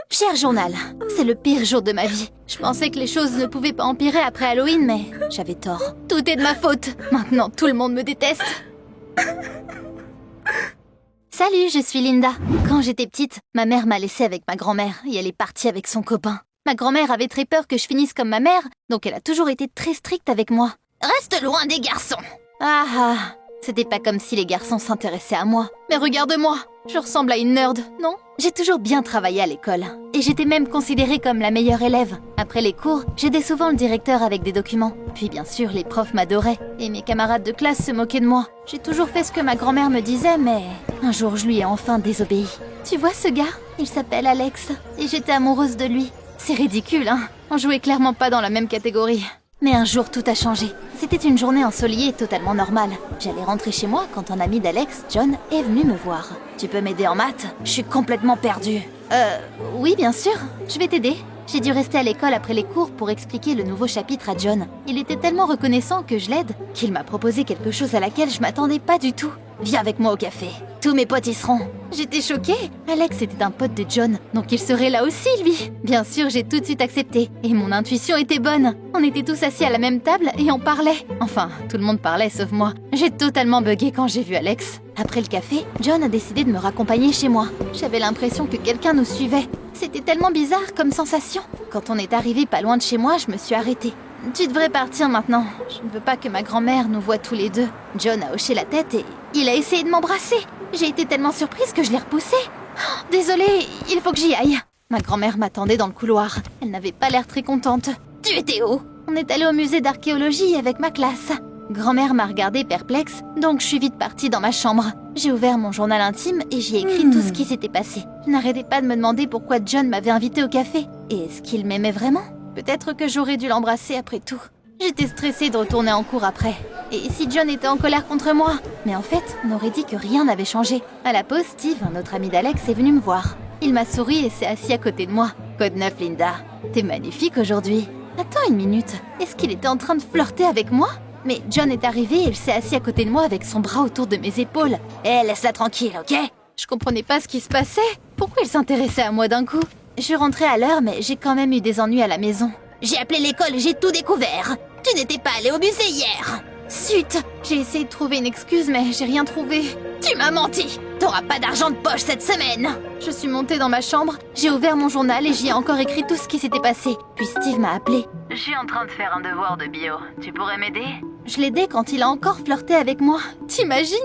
Cher journal, c'est le pire jour de ma vie. Je pensais que les choses ne pouvaient pas empirer après Halloween, mais j'avais tort. Tout est de ma faute. Maintenant, tout le monde me déteste. Salut, je suis Linda. Quand j'étais petite, ma mère m'a laissée avec ma grand-mère et elle est partie avec son copain. Ma grand-mère avait très peur que je finisse comme ma mère, donc elle a toujours été très stricte avec moi. Reste loin des garçons. Ah, c'était pas comme si les garçons s'intéressaient à moi. Mais regarde-moi, je ressemble à une nerd, non? J'ai toujours bien travaillé à l'école. Et j'étais même considérée comme la meilleure élève. Après les cours, j'aidais souvent le directeur avec des documents. Puis bien sûr, les profs m'adoraient. Et mes camarades de classe se moquaient de moi. J'ai toujours fait ce que ma grand-mère me disait, mais un jour, je lui ai enfin désobéi. Tu vois ce gars? Il s'appelle Alex. Et j'étais amoureuse de lui. C'est ridicule, hein? On jouait clairement pas dans la même catégorie. Mais un jour, tout a changé. C'était une journée ensoleillée totalement normale. J'allais rentrer chez moi quand un ami d'Alex, John, est venu me voir. Tu peux m'aider en maths? Je suis complètement perdue. Oui, bien sûr. Je vais t'aider. J'ai dû rester à l'école après les cours pour expliquer le nouveau chapitre à John. Il était tellement reconnaissant que je l'aide qu'il m'a proposé quelque chose à laquelle je m'attendais pas du tout. Viens avec moi au café. Tous mes potes y seront. J'étais choquée. Alex était un pote de John, donc il serait là aussi, lui. Bien sûr, j'ai tout de suite accepté. Et mon intuition était bonne. On était tous assis à la même table et on parlait. Enfin, tout le monde parlait sauf moi. J'ai totalement bugué quand j'ai vu Alex. Après le café, John a décidé de me raccompagner chez moi. J'avais l'impression que quelqu'un nous suivait. C'était tellement bizarre comme sensation. Quand on est arrivé pas loin de chez moi, je me suis arrêtée. Tu devrais partir maintenant. Je ne veux pas que ma grand-mère nous voie tous les deux. John a hoché la tête et il a essayé de m'embrasser. J'ai été tellement surprise que je l'ai repoussé. Oh, désolée, il faut que j'y aille. Ma grand-mère m'attendait dans le couloir. Elle n'avait pas l'air très contente. Tu étais où? On est allé au musée d'archéologie avec ma classe. Grand-mère m'a regardée perplexe, donc je suis vite partie dans ma chambre. J'ai ouvert mon journal intime et j'y ai écrit tout ce qui s'était passé. Je n'arrêtais pas de me demander pourquoi John m'avait invitée au café. Et est-ce qu'il m'aimait vraiment? Peut-être que j'aurais dû l'embrasser après tout. J'étais stressée de retourner en cours après. Et si John était en colère contre moi? Mais en fait, on aurait dit que rien n'avait changé. À la pause, Steve, un autre ami d'Alex, est venu me voir. Il m'a souri et s'est assis à côté de moi. Code 9, Linda. T'es magnifique aujourd'hui. Attends une minute. Est-ce qu'il était en train de flirter avec moi? Mais John est arrivé et il s'est assis à côté de moi avec son bras autour de mes épaules. Eh, laisse-la tranquille, ok? Je comprenais pas ce qui se passait. Pourquoi il s'intéressait à moi d'un coup? Je rentrais à l'heure, mais j'ai quand même eu des ennuis à la maison. J'ai appelé l'école et j'ai tout découvert. Tu n'étais pas allé au musée hier. Zut! J'ai essayé de trouver une excuse, mais j'ai rien trouvé. Tu m'as menti! T'auras pas d'argent de poche cette semaine! Je suis montée dans ma chambre, j'ai ouvert mon journal et j'y ai encore écrit tout ce qui s'était passé. Puis Steve m'a appelé. Je suis en train de faire un devoir de bio. Tu pourrais m'aider? Je l'ai aidé quand il a encore flirté avec moi. T'imagines?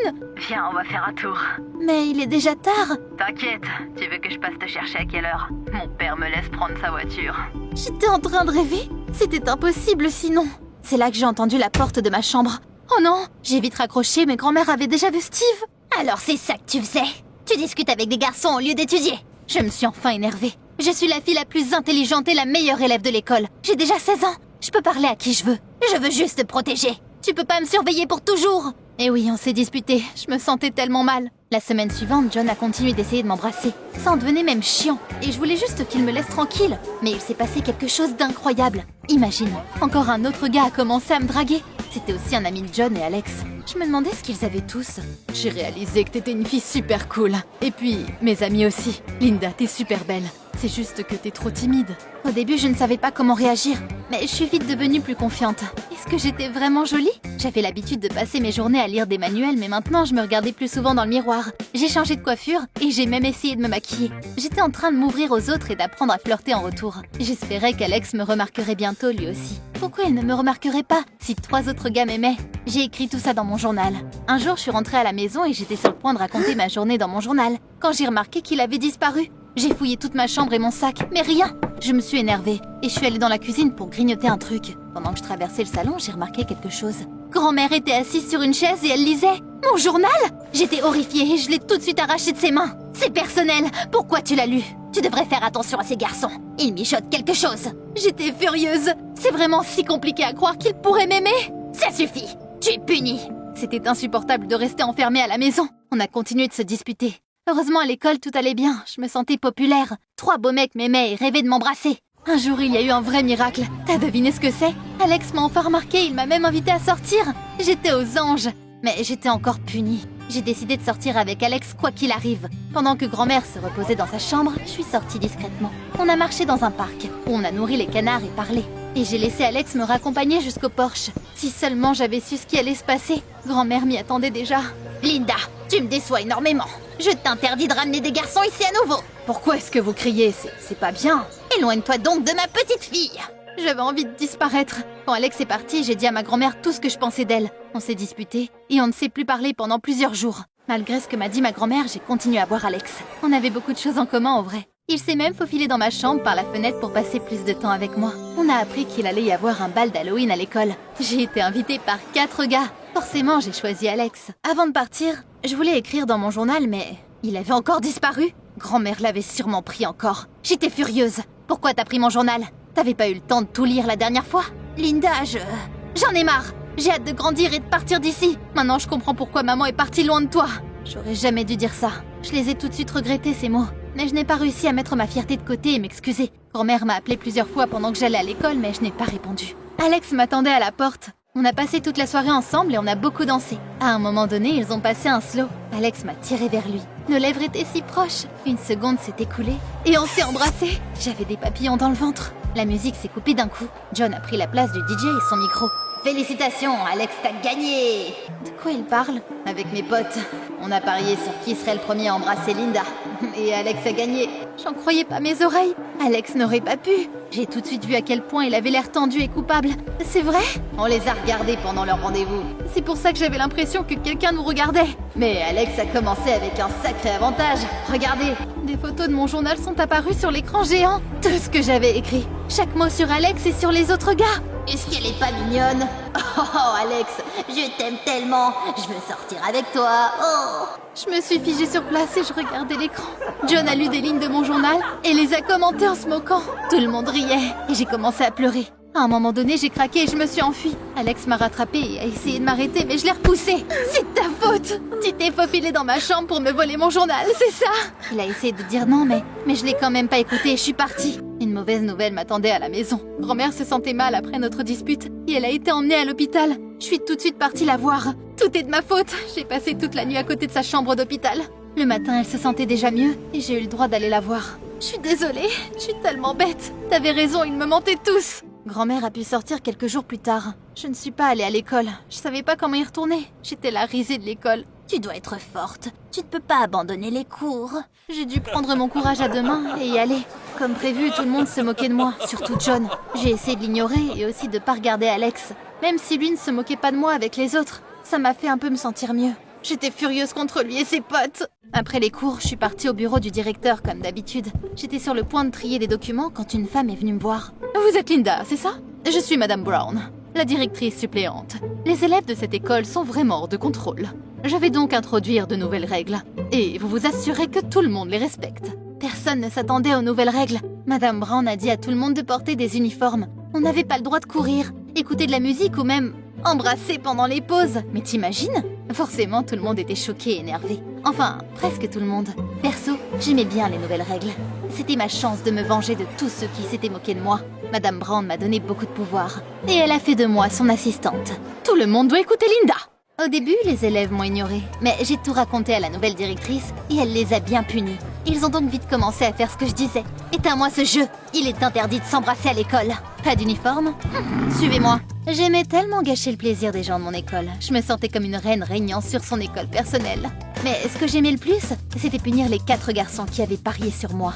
Viens, on va faire un tour. Mais il est déjà tard. T'inquiète, tu veux que je passe te chercher à quelle heure? Mon père me laisse prendre sa voiture. J'étais en train de rêver. C'était impossible sinon. C'est là que j'ai entendu la porte de ma chambre. Oh non! J'ai vite raccroché, mais grand-mère avait déjà vu Steve. Alors c'est ça que tu faisais? Tu discutes avec des garçons au lieu d'étudier? Je me suis enfin énervée. Je suis la fille la plus intelligente et la meilleure élève de l'école. J'ai déjà 16 ans. Je peux parler à qui je veux. Je veux juste te protéger. Tu peux pas me surveiller pour toujours. Et oui, on s'est disputé. Je me sentais tellement mal. La semaine suivante, John a continué d'essayer de m'embrasser. Ça en devenait même chiant. Et je voulais juste qu'il me laisse tranquille. Mais il s'est passé quelque chose d'incroyable. Imagine, encore un autre gars a commencé à me draguer. C'était aussi un ami de John et Alex. Je me demandais ce qu'ils avaient tous. J'ai réalisé que t'étais une fille super cool. Et puis, mes amis aussi. Linda, t'es super belle. C'est juste que t'es trop timide. Au début, je ne savais pas comment réagir. Mais je suis vite devenue plus confiante. Est-ce que j'étais vraiment jolie? J'avais l'habitude de passer mes journées à lire des manuels, mais maintenant je me regardais plus souvent dans le miroir. J'ai changé de coiffure et j'ai même essayé de me maquiller. J'étais en train de m'ouvrir aux autres et d'apprendre à flirter en retour. J'espérais qu'Alex me remarquerait bientôt lui aussi. Pourquoi il ne me remarquerait pas si 3 autres gars m'aimaient? J'ai écrit tout ça dans mon journal. Un jour, je suis rentrée à la maison et j'étais sur le point de raconter ma journée dans mon journal, quand j'ai remarqué qu'il avait disparu. J'ai fouillé toute ma chambre et mon sac, mais rien. Je me suis énervée et je suis allée dans la cuisine pour grignoter un truc. Pendant que je traversais le salon, j'ai remarqué quelque chose. Grand-mère était assise sur une chaise et elle lisait. Mon journal? J'étais horrifiée et je l'ai tout de suite arraché de ses mains. C'est personnel, pourquoi tu l'as lu? Tu devrais faire attention à ces garçons. Ils mijotent quelque chose. J'étais furieuse. C'est vraiment si compliqué à croire qu'ils pourraient m'aimer. Ça suffit, tu es punie. C'était insupportable de rester enfermée à la maison. On a continué de se disputer. Heureusement, à l'école, tout allait bien. Je me sentais populaire. 3 beaux mecs m'aimaient et rêvaient de m'embrasser. Un jour, il y a eu un vrai miracle. T'as deviné ce que c'est? Alex m'a enfin remarqué, il m'a même invité à sortir. J'étais aux anges. Mais j'étais encore punie. J'ai décidé de sortir avec Alex quoi qu'il arrive. Pendant que grand-mère se reposait dans sa chambre, je suis sortie discrètement. On a marché dans un parc, où on a nourri les canards et parlé. Et j'ai laissé Alex me raccompagner jusqu'au porche. Si seulement j'avais su ce qui allait se passer. Grand-mère m'y attendait déjà. Linda, tu me déçois énormément. Je t'interdis de ramener des garçons ici à nouveau. Pourquoi est-ce que vous criez? C'est pas bien. Éloigne-toi donc de ma petite fille. J'avais envie de disparaître. Quand Alex est parti, j'ai dit à ma grand-mère tout ce que je pensais d'elle. On s'est disputés et on ne s'est plus parlé pendant plusieurs jours. Malgré ce que m'a dit ma grand-mère, j'ai continué à voir Alex. On avait beaucoup de choses en commun en vrai. Il s'est même faufilé dans ma chambre par la fenêtre pour passer plus de temps avec moi. On a appris qu'il allait y avoir un bal d'Halloween à l'école. J'ai été invitée par 4 gars. Forcément, j'ai choisi Alex. Avant de partir, je voulais écrire dans mon journal, mais il avait encore disparu. Grand-mère l'avait sûrement pris encore. J'étais furieuse. Pourquoi t'as pris mon journal? T'avais pas eu le temps de tout lire la dernière fois? Linda, j'en ai marre. J'ai hâte de grandir et de partir d'ici. Maintenant, je comprends pourquoi maman est partie loin de toi. J'aurais jamais dû dire ça. Je les ai tout de suite regrettés, ces mots. Mais je n'ai pas réussi à mettre ma fierté de côté et m'excuser. Grand-mère m'a appelé plusieurs fois pendant que j'allais à l'école, mais je n'ai pas répondu. Alex m'attendait à la porte. On a passé toute la soirée ensemble et on a beaucoup dansé. À un moment donné, ils ont passé un slow. Alex m'a tiré vers lui. Nos lèvres étaient si proches. Une seconde s'est écoulée et on s'est embrassés. J'avais des papillons dans le ventre. La musique s'est coupée d'un coup. John a pris la place du DJ et son micro. Félicitations, Alex, t'as gagné! De quoi il parle? Avec mes potes. On a parié sur qui serait le premier à embrasser Linda. Et Alex a gagné. J'en croyais pas mes oreilles. Alex n'aurait pas pu. J'ai tout de suite vu à quel point il avait l'air tendu et coupable. C'est vrai? On les a regardés pendant leur rendez-vous. C'est pour ça que j'avais l'impression que quelqu'un nous regardait. Mais Alex a commencé avec un sacré avantage. Regardez, des photos de mon journal sont apparues sur l'écran géant. Tout ce que j'avais écrit. Chaque mot sur Alex et sur les autres gars. Est-ce qu'elle est pas mignonne? Oh, Alex, je t'aime tellement. Je veux sortir avec toi. Oh! Je me suis figée sur place et je regardais l'écran. John a lu des lignes de mon journal et les a commentées en se moquant. Tout le monde riait et j'ai commencé à pleurer. À un moment donné, j'ai craqué et je me suis enfuie. Alex m'a rattrapée et a essayé de m'arrêter, mais je l'ai repoussé. C'est de ta faute! Tu t'es faufilée dans ma chambre pour me voler mon journal, c'est ça? Il a essayé de dire non, mais je l'ai quand même pas écouté et je suis partie. Une mauvaise nouvelle m'attendait à la maison. Grand-mère se sentait mal après notre dispute et elle a été emmenée à l'hôpital. Je suis tout de suite partie la voir. Tout est de ma faute. J'ai passé toute la nuit à côté de sa chambre d'hôpital. Le matin, elle se sentait déjà mieux et j'ai eu le droit d'aller la voir. Je suis désolée, je suis tellement bête. T'avais raison, ils me mentaient tous. Grand-mère a pu sortir quelques jours plus tard. Je ne suis pas allée à l'école. Je savais pas comment y retourner. J'étais la risée de l'école. Tu dois être forte. Tu ne peux pas abandonner les cours. J'ai dû prendre mon courage à deux mains et y aller. Comme prévu, tout le monde se moquait de moi, surtout John. J'ai essayé de l'ignorer et aussi de pas regarder Alex. Même si lui ne se moquait pas de moi avec les autres, ça m'a fait un peu me sentir mieux. J'étais furieuse contre lui et ses potes. Après les cours, je suis partie au bureau du directeur comme d'habitude. J'étais sur le point de trier des documents quand une femme est venue me voir. Vous êtes Linda, c'est ça? Je suis Madame Brown, la directrice suppléante. Les élèves de cette école sont vraiment hors de contrôle. Je vais donc introduire de nouvelles règles. Et vous vous assurez que tout le monde les respecte. Personne ne s'attendait aux nouvelles règles. Madame Brown a dit à tout le monde de porter des uniformes. On n'avait pas le droit de courir, écouter de la musique ou même embrasser pendant les pauses. Mais t'imagines? Forcément, tout le monde était choqué et énervé. Enfin, presque tout le monde. Perso, j'aimais bien les nouvelles règles. C'était ma chance de me venger de tous ceux qui s'étaient moqués de moi. Madame Brown m'a donné beaucoup de pouvoir. Et elle a fait de moi son assistante. Tout le monde doit écouter Linda! Au début, les élèves m'ont ignorée, mais j'ai tout raconté à la nouvelle directrice et elle les a bien punis. Ils ont donc vite commencé à faire ce que je disais. Éteins-moi ce jeu, il est interdit de s'embrasser à l'école. Pas d'uniforme? Suivez-moi. J'aimais tellement gâcher le plaisir des gens de mon école. Je me sentais comme une reine régnant sur son école personnelle. Mais ce que j'aimais le plus, c'était punir les 4 garçons qui avaient parié sur moi.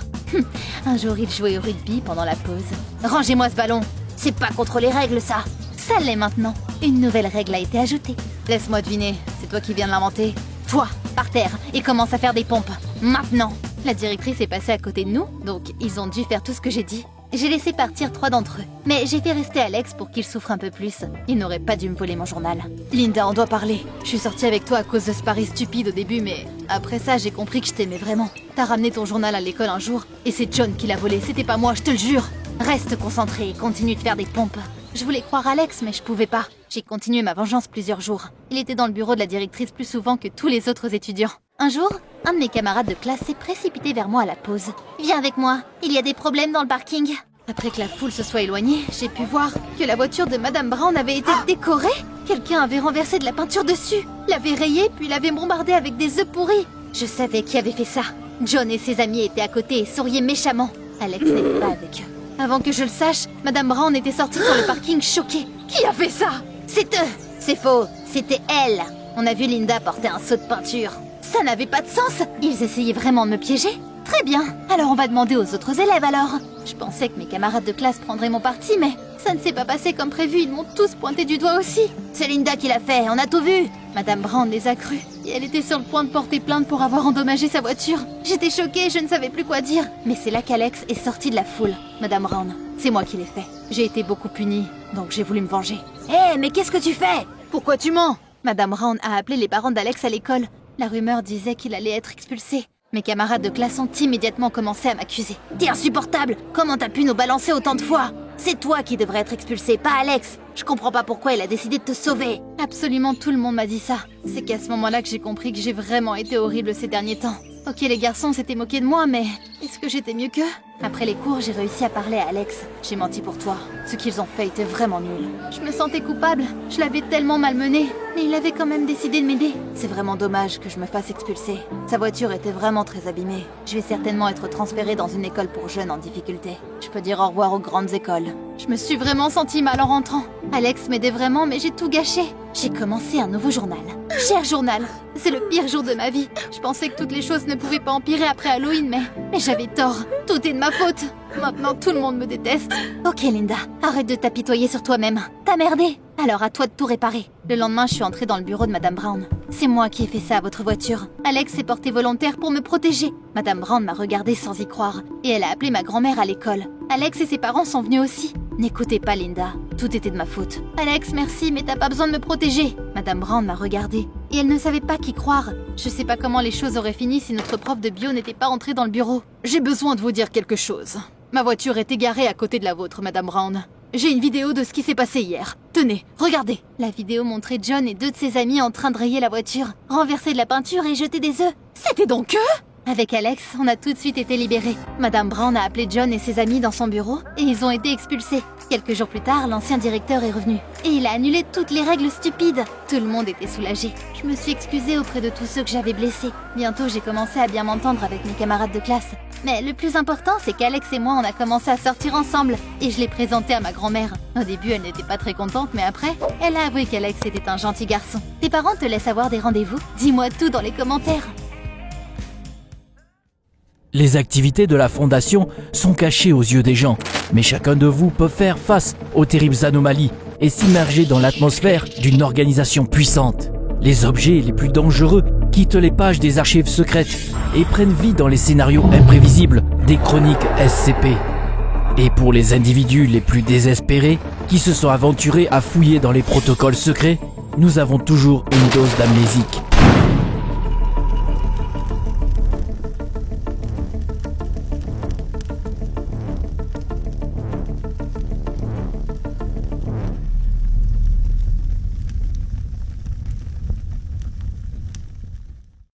Un jour, ils jouaient au rugby pendant la pause. Rangez-moi ce ballon. C'est pas contre les règles, ça. Ça l'est maintenant. Une nouvelle règle a été ajoutée. Laisse-moi deviner, c'est toi qui viens de l'inventer. Toi, par terre, et commence à faire des pompes. Maintenant. La directrice est passée à côté de nous, donc ils ont dû faire tout ce que j'ai dit. J'ai laissé partir 3 d'entre eux, mais j'ai fait rester Alex pour qu'il souffre un peu plus. Il n'aurait pas dû me voler mon journal. Linda, on doit parler. Je suis sortie avec toi à cause de ce pari stupide au début, mais après ça, j'ai compris que je t'aimais vraiment. T'as ramené ton journal à l'école un jour, et c'est John qui l'a volé, c'était pas moi, je te le jure. Reste concentré et continue de faire des pompes. Je voulais croire Alex, mais je pouvais pas. J'ai continué ma vengeance plusieurs jours. Il était dans le bureau de la directrice plus souvent que tous les autres étudiants. Un jour, un de mes camarades de classe s'est précipité vers moi à la pause. Viens avec moi, il y a des problèmes dans le parking. Après que la foule se soit éloignée, j'ai pu voir que la voiture de Madame Brown avait été décorée. Quelqu'un avait renversé de la peinture dessus, l'avait rayée, puis l'avait bombardée avec des œufs pourris. Je savais qui avait fait ça. John et ses amis étaient à côté et souriaient méchamment. Alex n'était pas avec eux. Avant que je le sache, Madame Brown était sortie sur le parking choquée. Qui a fait ça? C'est eux! C'est faux, c'était elle! On a vu Linda porter un seau de peinture. Ça n'avait pas de sens! Ils essayaient vraiment de me piéger? Très bien, alors on va demander aux autres élèves alors. Je pensais que mes camarades de classe prendraient mon parti, mais ça ne s'est pas passé comme prévu, ils m'ont tous pointé du doigt aussi. C'est Linda qui l'a fait, on a tout vu. Madame Brown les a crus, et elle était sur le point de porter plainte pour avoir endommagé sa voiture. J'étais choquée, je ne savais plus quoi dire. Mais c'est là qu'Alex est sorti de la foule. Madame Brown, c'est moi qui l'ai fait. J'ai été beaucoup punie, donc j'ai voulu me venger. Hé, mais qu'est-ce que tu fais? Pourquoi tu mens? Madame Brown a appelé les parents d'Alex à l'école. La rumeur disait qu'il allait être expulsé. Mes camarades de classe ont immédiatement commencé à m'accuser. T'es insupportable! Comment t'as pu nous balancer autant de fois? C'est toi qui devrais être expulsé, pas Alex! Je comprends pas pourquoi il a décidé de te sauver! Absolument tout le monde m'a dit ça. C'est qu'à ce moment-là que j'ai compris que j'ai vraiment été horrible ces derniers temps. Ok, les garçons s'étaient moqués de moi, mais est-ce que j'étais mieux qu'eux? Après les cours, j'ai réussi à parler à Alex. J'ai menti pour toi. Ce qu'ils ont fait était vraiment nul. Je me sentais coupable. Je l'avais tellement malmené. Mais il avait quand même décidé de m'aider. C'est vraiment dommage que je me fasse expulser. Sa voiture était vraiment très abîmée. Je vais certainement être transférée dans une école pour jeunes en difficulté. Je peux dire au revoir aux grandes écoles. Je me suis vraiment sentie mal en rentrant. Alex m'aidait vraiment, mais j'ai tout gâché. J'ai commencé un nouveau journal. Cher journal, c'est le pire jour de ma vie. Je pensais que toutes les choses ne pouvaient pas empirer après Halloween, mais j'avais tort. Tout est de ma faute. Maintenant, tout le monde me déteste. Ok, Linda, arrête de t'apitoyer sur toi-même. T'as merdé. Alors à toi de tout réparer. Le lendemain, je suis entrée dans le bureau de Madame Brown. C'est moi qui ai fait ça à votre voiture. Alex s'est porté volontaire pour me protéger. Madame Brown m'a regardée sans y croire. Et elle a appelé ma grand-mère à l'école. Alex et ses parents sont venus aussi. N'écoutez pas Linda, tout était de ma faute. Alex, merci, mais t'as pas besoin de me protéger. Madame Brown m'a regardée. Et elle ne savait pas qui croire. Je sais pas comment les choses auraient fini si notre prof de bio n'était pas entré dans le bureau. J'ai besoin de vous dire quelque chose. Ma voiture est égarée à côté de la vôtre, Madame Brown. J'ai une vidéo de ce qui s'est passé hier. Tenez, regardez. La vidéo montrait John et deux de ses amis en train de rayer la voiture, renverser de la peinture et jeter des œufs. C'était donc eux? Avec Alex, on a tout de suite été libérés. Madame Brown a appelé John et ses amis dans son bureau et ils ont été expulsés. Quelques jours plus tard, l'ancien directeur est revenu. Et il a annulé toutes les règles stupides. Tout le monde était soulagé. Je me suis excusée auprès de tous ceux que j'avais blessés. Bientôt, j'ai commencé à bien m'entendre avec mes camarades de classe. Mais le plus important, c'est qu'Alex et moi, on a commencé à sortir ensemble. Et je l'ai présenté à ma grand-mère. Au début, elle n'était pas très contente, mais après, elle a avoué qu'Alex était un gentil garçon. Tes parents te laissent avoir des rendez-vous? Dis-moi tout dans les commentaires. Les activités de la Fondation sont cachées aux yeux des gens, mais chacun de vous peut faire face aux terribles anomalies et s'immerger dans l'atmosphère d'une organisation puissante. Les objets les plus dangereux quittent les pages des archives secrètes et prennent vie dans les scénarios imprévisibles des chroniques SCP. Et pour les individus les plus désespérés qui se sont aventurés à fouiller dans les protocoles secrets, nous avons toujours une dose d'amnésique.